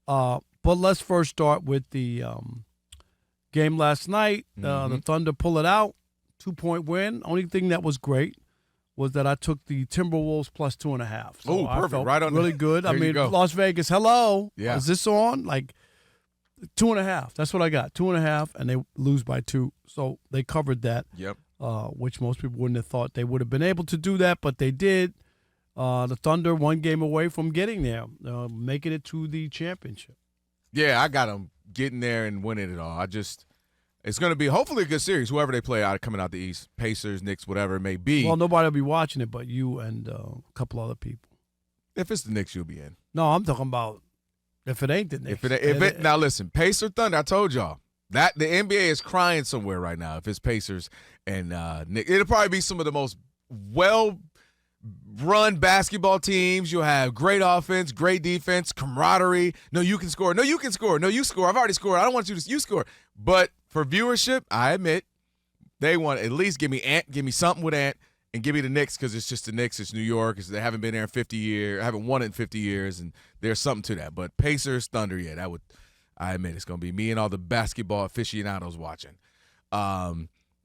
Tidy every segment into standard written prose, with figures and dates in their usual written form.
But let's first start with the game last night. The Thunder pull it out, 2-point win. Only thing that was great was that I took the Timberwolves plus 2.5. So perfect. I felt Right on. really good. I mean, go. Las Vegas, hello. Yeah. Is this on? Like 2.5. That's what I got. 2.5, and they lose by 2. So they covered that. Yep. Which most people wouldn't have thought they would have been able to do that, but they did. The Thunder 1 game away from getting there, making it to the championship. Yeah, I got them getting there and winning it all. It's going to be hopefully a good series, whoever they play out coming out the East, Pacers, Knicks, whatever it may be. Well, nobody will be watching it but you and a couple other people. If it's the Knicks, you'll be in. No, I'm talking about if it ain't the Knicks. Now listen, Pacer Thunder, I told y'all that the NBA is crying somewhere right now. If it's Pacers and Knicks, it'll probably be some of the most well-run basketball teams. You'll have great offense, great defense, camaraderie. No, you can score. No, you can score. No, you score. I've already scored. I don't want you to. You score. But for viewership, I admit they want to at least give me something with Ant, and give me the Knicks because it's just the Knicks. It's New York. They haven't been there in 50 years. Haven't won it in 50 years, and there's something to that. But Pacers, Thunder, yeah, I admit it's going to be me and all the basketball aficionados watching.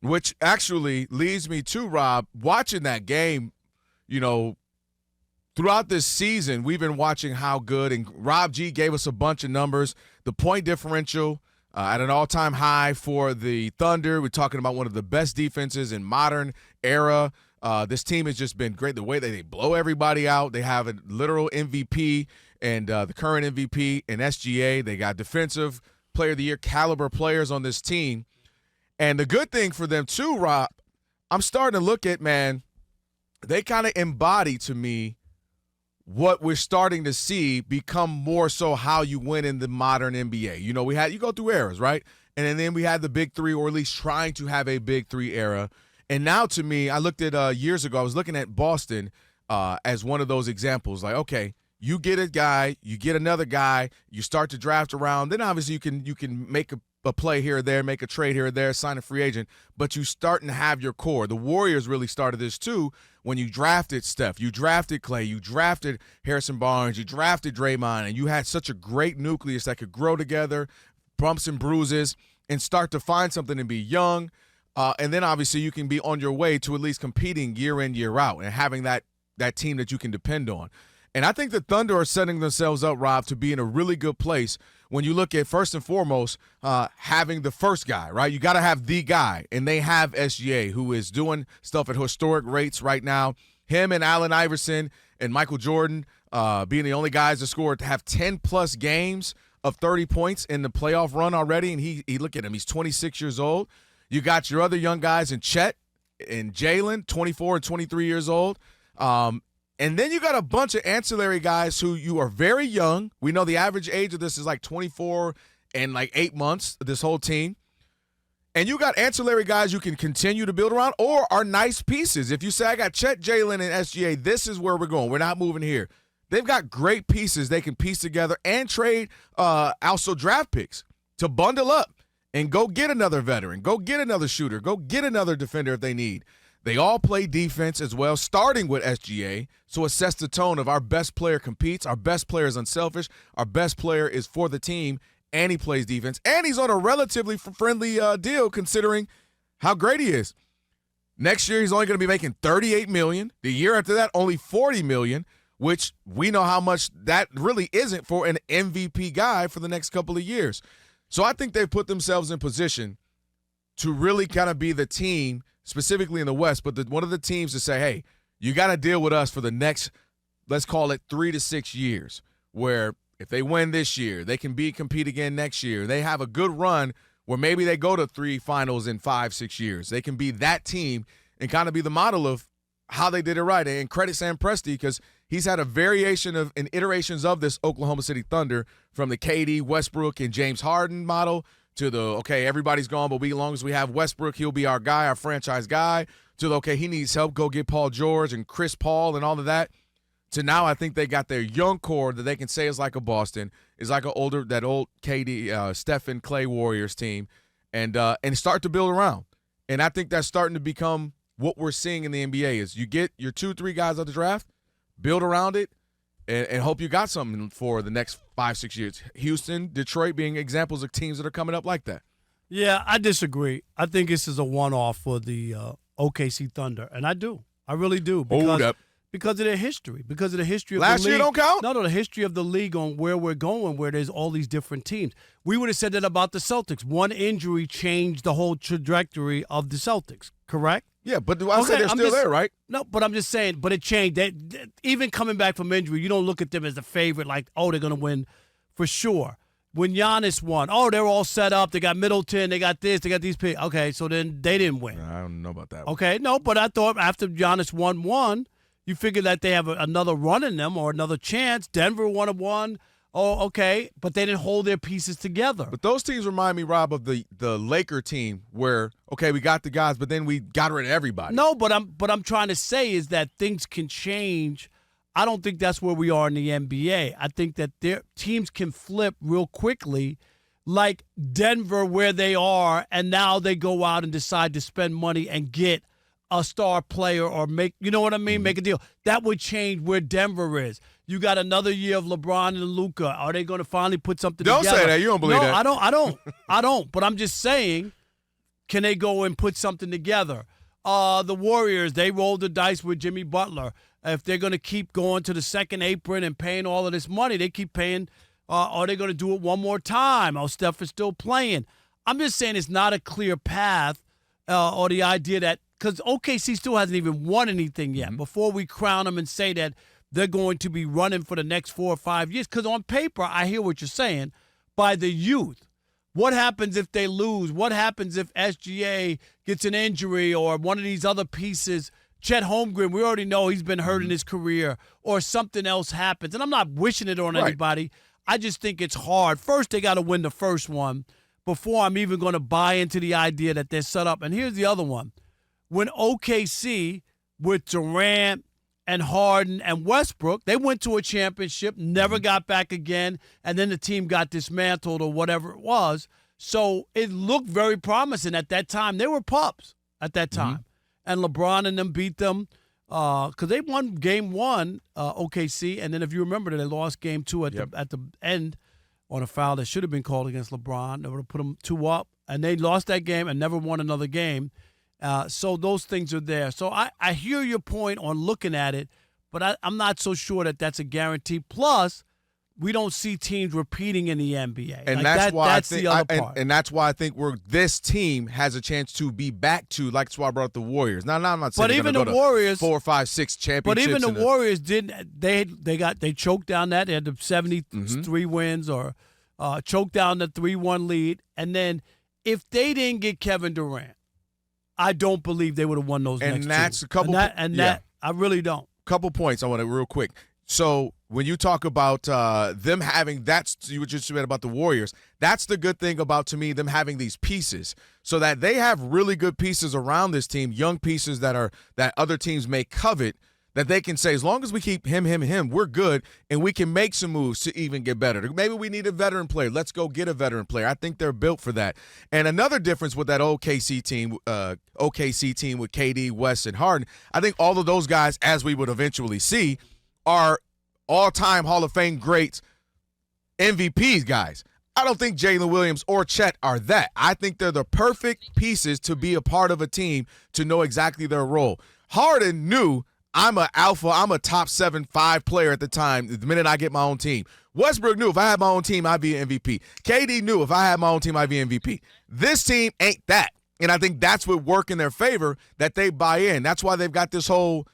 Which actually leads me to, Rob, watching that game, throughout this season, we've been watching how good, and Rob G gave us a bunch of numbers. The point differential at an all-time high for the Thunder. We're talking about one of the best defenses in modern era. This team has just been great. The way that they blow everybody out. They have a literal MVP and the current MVP in SGA. They got defensive player of the year caliber players on this team. And the good thing for them too, Rob, I'm starting to look at, man, they kind of embody to me what we're starting to see become more so how you win in the modern NBA. You go through eras, right? And then we had the big three, or at least trying to have a big three era. And now to me, I looked at years ago, I was looking at Boston as one of those examples. Like, okay, you get a guy, you get another guy, you start to draft around. Then obviously you can make a play here or there, make a trade here or there, sign a free agent, but you starting to have your core. The Warriors really started this too when you drafted Steph, you drafted Clay, you drafted Harrison Barnes, you drafted Draymond, and you had such a great nucleus that could grow together, bumps and bruises, and start to find something and be young. And then obviously you can be on your way to at least competing year in, year out, and having that team that you can depend on. And I think the Thunder are setting themselves up, Rob, to be in a really good place when you look at, first and foremost, having the first guy, right? You got to have the guy, and they have SGA, who is doing stuff at historic rates right now. Him and Allen Iverson and Michael Jordan being the only guys to score to have 10-plus games of 30 points in the playoff run already, and he look at him, he's 26 years old. You got your other young guys in Chet and Jalen, 24 and 23 years old. And then you got a bunch of ancillary guys who you are very young. We know the average age of this is like 24 and like 8 months, this whole team. And you got ancillary guys you can continue to build around or are nice pieces. If you say, I got Chet, Jalen, and SGA, this is where we're going. We're not moving here. They've got great pieces they can piece together and trade also draft picks to bundle up and go get another veteran, go get another shooter, go get another defender if they need. They all play defense as well, starting with SGA. So it sets the tone of our best player competes, our best player is unselfish, our best player is for the team, and he plays defense. And he's on a relatively friendly deal considering how great he is. Next year, he's only going to be making $38 million. The year after that, only $40 million, which we know how much that really isn't for an MVP guy for the next couple of years. So I think they've put themselves in position to really kind of be the team, specifically in the West, but one of the teams to say, hey, you got to deal with us for the next, let's call it 3 to 6 years, where if they win this year, they can compete again next year. They have a good run where maybe they go to 3 finals in 5-6 years. They can be that team and kind of be the model of how they did it right. And credit Sam Presti because he's had a variation of and iterations of this Oklahoma City Thunder from the KD, Westbrook, and James Harden model to the, okay, everybody's gone, but as long as we have Westbrook, he'll be our guy, our franchise guy, to the, okay, he needs help, go get Paul George and Chris Paul and all of that, to now I think they got their young core that they can say is like a Boston, is like that old KD, Stephen Clay Warriors team, and start to build around. And I think that's starting to become what we're seeing in the NBA is you get your 2-3 guys out the draft, build around it, and hope you got something for the next 5-6 years. Houston, Detroit being examples of teams that are coming up like that. Yeah, I disagree. I think this is a one-off for the OKC Thunder, and I do. I really do. Hold up. Because of their history. Because of the history of Last the league. year don't count? No, the history of the league on where we're going, where there's all these different teams. We would have said that about the Celtics. One injury changed the whole trajectory of the Celtics, correct? Yeah, but I said they're still there, right? No, but I'm just saying, but it changed. Even coming back from injury, you don't look at them as the favorite, like, oh, they're going to win for sure. When Giannis won, oh, they're all set up. They got Middleton. They got this. They got these picks. Okay, so then they didn't win. I don't know about that. Okay, no, but I thought after Giannis won, you figure that they have another run in them or another chance. Denver won. Oh, okay, but they didn't hold their pieces together. But those teams remind me, Rob, of the Laker team where, okay, we got the guys, but then we got rid of everybody. No, but I'm trying to say is that things can change. I don't think that's where we are in the NBA. I think that their teams can flip real quickly, like Denver where they are, and now they go out and decide to spend money and get a star player or make, you know what I mean, Mm-hmm. make a deal. That would change where Denver is. You got another year of LeBron and Luka. Are they going to finally put something Don't together? say that. You don't believe that. No, I don't. But I'm just saying, can they go and put something together? The Warriors, they rolled the dice with Jimmy Butler. If they're going to keep going to the second apron and paying all of this money, they keep paying. Are they going to do it one more time? Oh, Steph is still playing. I'm just saying it's not a clear path or the idea that because OKC still hasn't even won anything yet before we crown them and say that they're going to be running for the next 4 or 5 years. Because on paper, I hear what you're saying, by the youth. What happens if they lose? What happens if SGA gets an injury or one of these other pieces? Chet Holmgren, we already know he's been hurt in his career, or something else happens. And I'm not wishing it on anybody. I just think it's hard. First, they got to win the first one before I'm even going to buy into the idea that they're set up. And here's the other one. When OKC with Durant and Harden and Westbrook, they went to a championship, never got back again, and then the team got dismantled or whatever it was. So it looked very promising at that time. They were pups at that time. And LeBron and them beat them because they won game one, OKC, and then if you remember, they lost game two at the end on a foul that should have been called against LeBron. They would have put them 2 up, and they lost that game and never won another game. So those things are there. So I hear your point on looking at it, but I'm not so sure that that's a guarantee. Plus, we don't see teams repeating in the NBA. And like that's why that's the other part. And that's why I think this team has a chance to be back to, like, that's why I brought up the Warriors. Now, I'm not saying but even the Warriors 4, 5, 6 championships. But even the Warriors didn't. They choked down that. They had the 73 wins or choked down the 3-1 lead. And then if they didn't get Kevin Durant, I don't believe they would have won those next two. And that's a couple. That I really don't. Couple points I want to real quick. So when you talk about them having you just said about the Warriors, that's the good thing about, to me, them having these pieces, so that they have really good pieces around this team, young pieces that other teams may covet, that they can say, as long as we keep him, we're good, and we can make some moves to even get better. Maybe we need a veteran player. Let's go get a veteran player. I think they're built for that. And another difference with that OKC team with KD, West, and Harden, I think all of those guys, as we would eventually see, are all-time Hall of Fame greats, MVPs guys. I don't think Jalen Williams or Chet are that. I think they're the perfect pieces to be a part of a team, to know exactly their role. Harden knew, I'm an alpha, I'm a top 7-5 player at the time, the minute I get my own team. Westbrook knew if I had my own team, I'd be an MVP. KD knew if I had my own team, I'd be MVP. This team ain't that. And I think that's what work in their favor, that they buy in. That's why they've got this whole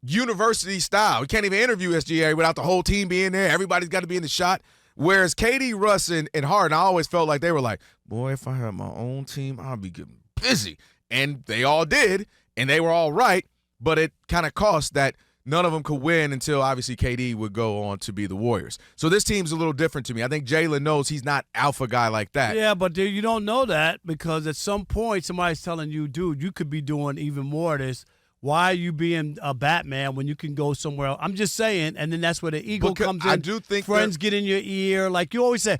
university style. You can't even interview SGA without the whole team being there. Everybody's got to be in the shot. Whereas KD, Russ, and Harden, I always felt like they were like, boy, if I had my own team, I'd be getting busy. And they all did, and they were all right, but it kind of cost that none of them could win until, obviously, KD would go on to be the Warriors. So this team's a little different to me. I think Jalen knows he's not alpha guy like that. Yeah, but you don't know that, because at some point somebody's telling you, dude, you could be doing even more of this. Why are you being a Batman when you can go somewhere else? I'm just saying, and then that's where the ego comes in. I do think friends get in your ear. Like you always say,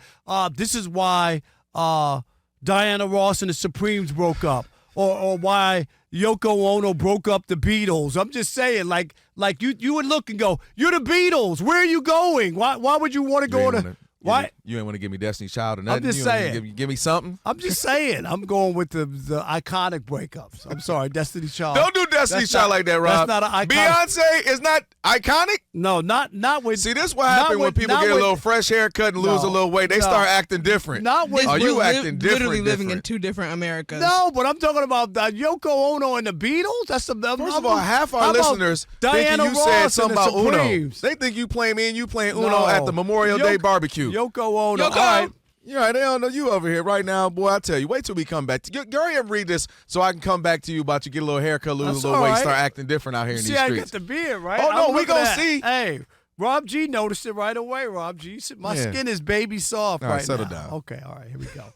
this is why Diana Ross and the Supremes broke up. or why Yoko Ono broke up the Beatles. I'm just saying, like you would look and go, "You're the Beatles. Where are you going? Why would you want to go to?" Why? You ain't want to give me Destiny's Child or nothing. I'm just saying. Give me something. I'm just saying. I'm going with the iconic breakups. I'm sorry, Destiny's Child. Don't do Destiny's Child like that, Rob. That's not an iconic. Beyonce is not iconic? No, not with. See, this is what happens when people get a little fresh haircut and lose a little weight. They start acting different. Not with. Are you acting different? Literally living in two different Americas. No, but I'm talking about Yoko Ono and the Beatles. That's the. First of all, half our listeners thinking you said something about Uno. They think you playing me and you playing Uno at the Memorial Day barbecue. Yoko Ono. All right. You're right. They don't know you over here right now, boy. I tell you. Wait till we come back. Go ahead and read this so I can come back to you about you get a little haircut, lose a little weight, start acting different out here in these streets. See, I get the beard, right? Oh, no, we going to see. Hey, Rob G noticed it right away, Rob G. My skin is baby soft right now. Settle down. Okay, all right, here we go.